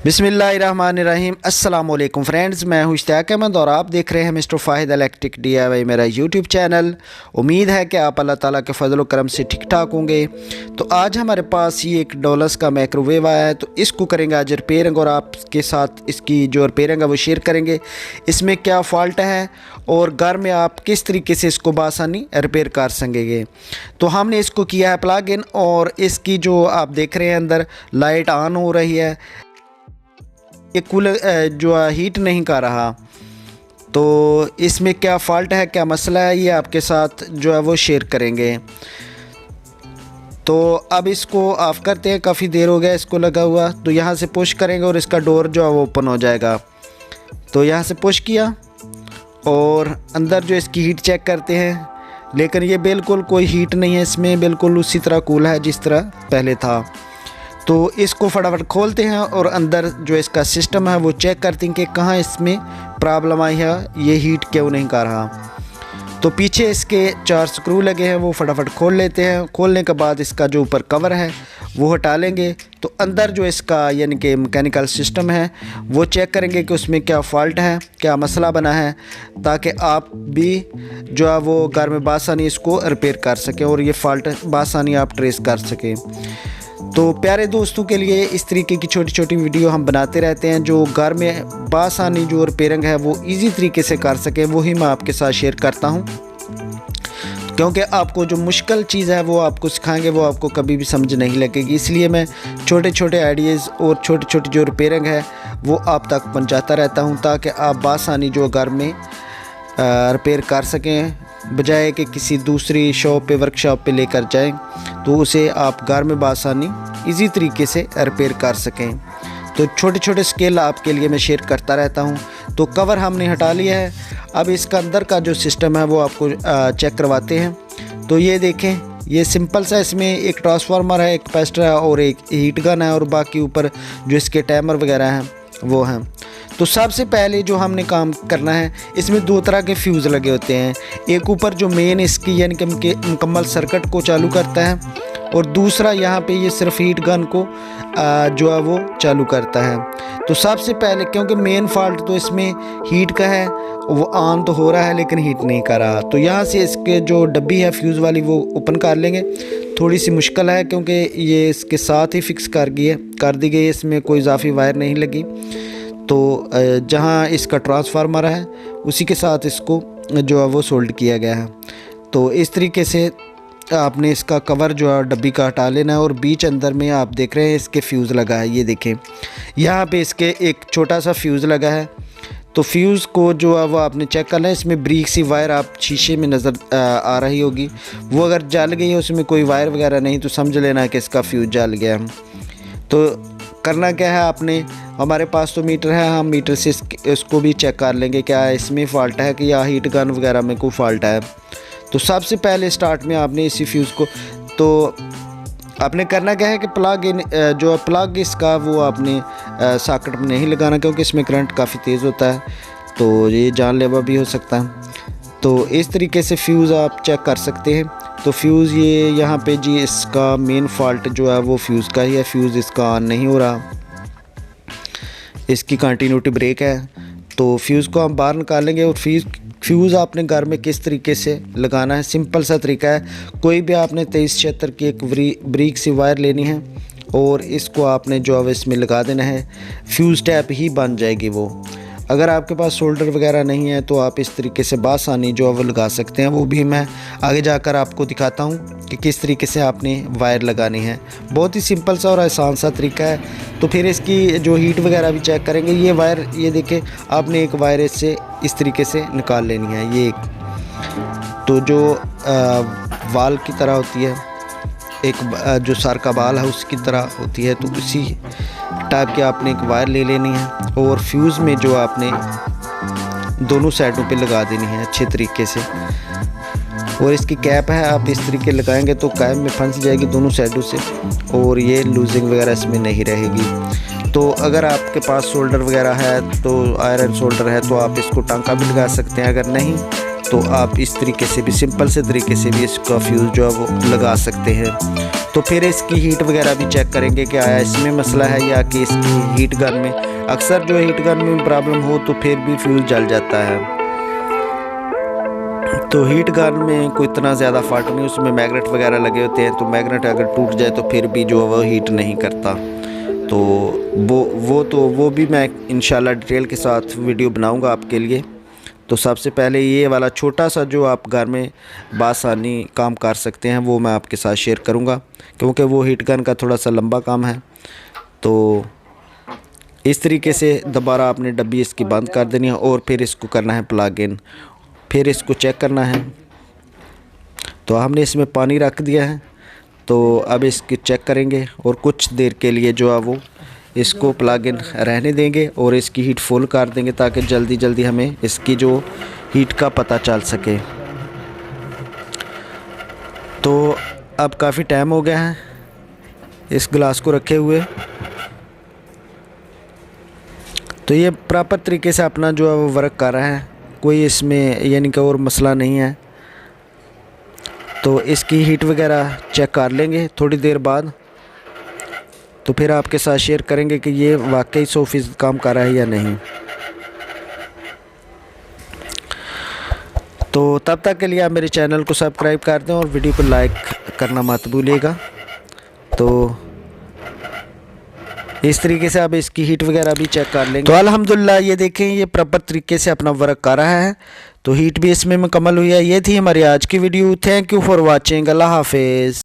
बिस्मिल्लाहिर्रहमानिर्रहीम। अस्सलाम वालेकुम फ्रेंड्स, मैं हूं इश्तियाक अहमद और आप देख रहे हैं मिस्टर फ़ाहिद इलेक्ट्रिक DIY मेरा यूट्यूब चैनल। उम्मीद है कि आप अल्लाह ताला के फजल करम से ठीक ठाक होंगे। तो आज हमारे पास ये एक डॉलर्स का माइक्रोवेव आया है, तो इसको करेंगे आज रिपेयरिंग और आपके साथ इसकी जो रिपेयरिंग है वो शेयर करेंगे। इसमें क्या फ़ॉल्ट है और घर में आप किस तरीके से इसको बासानी रिपेयर कर सकेंगे। तो हमने इसको किया है प्लग इन और इसकी जो आप देख रहे हैं अंदर लाइट ऑन हो रही है। ये कूलर जो हीट नहीं कर रहा, तो इसमें क्या फ़ॉल्ट है, क्या मसला है, ये आपके साथ जो है वो शेयर करेंगे। तो अब इसको ऑफ़ करते हैं, काफ़ी देर हो गया इसको लगा हुआ। तो यहाँ से पुश करेंगे और इसका डोर जो है वो ओपन हो जाएगा। तो यहाँ से पुश किया और अंदर जो इसकी हीट चेक करते हैं, लेकिन ये बिल्कुल कोई हीट नहीं है इसमें, बिल्कुल उसी तरह कूल है जिस तरह पहले था। तो इसको फटाफट खोलते हैं और अंदर जो इसका सिस्टम है वो चेक करते हैं कि कहाँ इसमें प्रॉब्लम आई है, ये हीट क्यों नहीं कर रहा। तो पीछे इसके 4 स्क्रू लगे हैं, वो फटाफट खोल लेते हैं। खोलने के बाद इसका जो ऊपर कवर है वो हटा लेंगे। तो अंदर जो इसका यानी कि मैकेनिकल सिस्टम है वो चेक करेंगे कि उसमें क्या फ़ॉल्ट है, क्या मसला बना है, ताकि आप भी जो है वो घर में बासानी इसको रिपेयर कर सकें और ये फ़ॉल्ट बासानी आप ट्रेस कर सकें। तो प्यारे दोस्तों के लिए इस तरीके की छोटी छोटी वीडियो हम बनाते रहते हैं, जो घर में बासानी जो रिपेयरिंग है वो इजी तरीके से कर सकें, वही मैं आपके साथ शेयर करता हूं। क्योंकि आपको जो मुश्किल चीज़ है वो आपको सिखाएंगे, वो आपको कभी भी समझ नहीं लगेगी। इसलिए मैं छोटे छोटे आइडियाज़ और छोटी छोटी जो रिपेयरिंग है वो आप तक पहुँचाता रहता हूँ, ताकि आप बासानी जो घर में रिपेयर कर सकें, बजाय कि किसी दूसरी शॉप पे वर्कशॉप पे लेकर जाएं, तो उसे आप घर में बासानी इजी तरीके से रिपेयर कर सकें। तो छोटे छोटे स्केल आपके लिए मैं शेयर करता रहता हूं। तो कवर हमने हटा लिया है, अब इसका अंदर का जो सिस्टम है वो आपको चेक करवाते हैं। तो ये देखें, ये सिंपल सा, इसमें एक ट्रांसफार्मर है, एक कैपेसिटर है और एक हीट गन है, और बाकी ऊपर जो इसके टाइमर वगैरह हैं वो हैं। तो सबसे पहले जो हमने काम करना है, इसमें 2 तरह के फ्यूज़ लगे होते हैं। एक ऊपर जो मेन इसकी यानी कि मुकम्मल सर्किट को चालू करता है, और दूसरा यहाँ पे ये सिर्फ हीट गन को जो है वो चालू करता है। तो सबसे पहले, क्योंकि मेन फॉल्ट तो इसमें हीट का है, वो ऑन तो हो रहा है लेकिन हीट नहीं कर रहा, तो यहाँ से इसके जो डब्बी है फ्यूज़ वाली वो ओपन कर लेंगे। थोड़ी सी मुश्किल है क्योंकि ये इसके साथ ही फिक्स कर दी गई, इसमें कोई इजाफी वायर नहीं लगी। तो जहाँ इसका ट्रांसफार्मर है उसी के साथ इसको जो है वो सोल्ड किया गया है। तो इस तरीके से आपने इसका कवर जो है डब्बी का हटा लेना है, और बीच अंदर में आप देख रहे हैं इसके फ्यूज़ लगा है। ये देखें, यहाँ पे इसके एक छोटा सा फ्यूज़ लगा है। तो फ्यूज़ को जो है वो आपने चेक करना है। इसमें ब्रीक सी वायर आप शीशे में नज़र आ रही होगी, वो अगर जल गई है, उसमें कोई वायर वगैरह नहीं, तो समझ लेना कि इसका फ्यूज़ जल गया। तो करना क्या है, आपने, हमारे पास तो मीटर है, हम मीटर से इसको भी चेक कर लेंगे क्या इसमें फ़ॉल्ट है कि या हीट गन वगैरह में कोई फ़ॉल्ट है। तो सबसे पहले स्टार्ट में आपने इसी फ्यूज़ को, तो आपने करना क्या है कि प्लग इन जो प्लग इसका वो आपने सॉकेट में नहीं लगाना, क्योंकि इसमें करंट काफ़ी तेज़ होता है, तो ये जानलेवा भी हो सकता है। तो इस तरीके से फ्यूज़ आप चेक कर सकते हैं। तो फ्यूज़ ये यहाँ पे जी इसका मेन फॉल्ट जो है वो फ्यूज़ का ही है, फ्यूज़ इसका ऑन नहीं हो रहा, इसकी कंटिन्यूटी ब्रेक है। तो फ्यूज़ को हम बाहर निकालेंगे। और फ्यूज़ आपने घर में किस तरीके से लगाना है, सिंपल सा तरीका है। कोई भी आपने 2376 की एक ब्रीक सी वायर लेनी है और इसको आपने जो है इसमें लगा देना है, फ्यूज़ टैप ही बन जाएगी वो। अगर आपके पास सोल्डर वगैरह नहीं है तो आप इस तरीके से बासानी जो है वो लगा सकते हैं, वो भी मैं आगे जाकर आपको दिखाता हूँ कि किस तरीके से आपने वायर लगानी है। बहुत ही सिंपल सा और आसान सा तरीका है। तो फिर इसकी जो हीट वगैरह भी चेक करेंगे। ये वायर, ये देखें, आपने एक वायर इससे इस तरीके से निकाल लेनी है। ये तो जो वाल की तरह होती है, एक जो सर का बाल है उसकी तरह होती है, तो उसी टाइप की आपने एक वायर ले लेनी है, और फ्यूज़ में जो आपने दोनों साइडों पे लगा देनी है अच्छे तरीके से। और इसकी कैप है, आप इस तरीके लगाएंगे तो कैप में फंस जाएगी दोनों साइडों से, और ये लूजिंग वगैरह इसमें नहीं रहेगी। तो अगर आपके पास सोल्डर वगैरह है, तो आयरन सोल्डर है, तो आप इसको टांका भी लगा सकते हैं। अगर नहीं तो आप इस तरीके से भी, सिंपल से तरीके से भी इसका फ्यूज़ जो है वो लगा सकते हैं। तो फिर इसकी हीट वगैरह भी चेक करेंगे कि आया इसमें मसला है या कि इसकी हीट गन में। अक्सर जो हीट गन में प्रॉब्लम हो तो फिर भी फ्यूज़ जल जाता है। तो हीट गन में कोई इतना ज़्यादा फॉल्ट नहीं, उसमें मैग्नेट वगैरह लगे होते हैं, तो मैग्नेट अगर टूट जाए तो फिर भी जो है वो हीट नहीं करता। तो वो भी मैं इंशाल्लाह डिटेल के साथ वीडियो बनाऊंगा आपके लिए। तो सबसे पहले ये वाला छोटा सा जो आप घर में बासानी काम कर सकते हैं वो मैं आपके साथ शेयर करूंगा, क्योंकि वो हीट गन का थोड़ा सा लंबा काम है। तो इस तरीके से दोबारा आपने डब्बी इसकी बंद कर देनी है और फिर इसको करना है प्लग इन, फिर इसको चेक करना है। तो हमने इसमें पानी रख दिया है, तो अब इसकी चेक करेंगे और कुछ देर के लिए जो है वो इसको प्लग इन रहने देंगे और इसकी हीट फुल कर देंगे ताकि जल्दी जल्दी हमें इसकी जो हीट का पता चल सके। तो अब काफ़ी टाइम हो गया है इस गिलास को रखे हुए, तो ये प्रॉपर तरीके से अपना जो है वो वर्क कर रहा है, कोई इसमें यानी कि और मसला नहीं है। तो इसकी हीट वगैरह चेक कर लेंगे थोड़ी देर बाद, तो फिर आपके साथ शेयर करेंगे कि ये वाकई 100% काम कर रहा है या नहीं। तो तब तक के लिए आप मेरे चैनल को सब्सक्राइब कर दें और वीडियो को लाइक करना मत भूलिएगा। तो इस तरीके से आप इसकी हीट वगैरह भी चेक कर लेंगे। तो अल्हम्दुलिल्लाह ये देखें ये प्रॉपर तरीके से अपना वर्क कर रहा है, तो हीट भी इसमें मुकम्मल हुई है। ये थी हमारी आज की video. Thank you for watching. अल्लाह हाफिज़।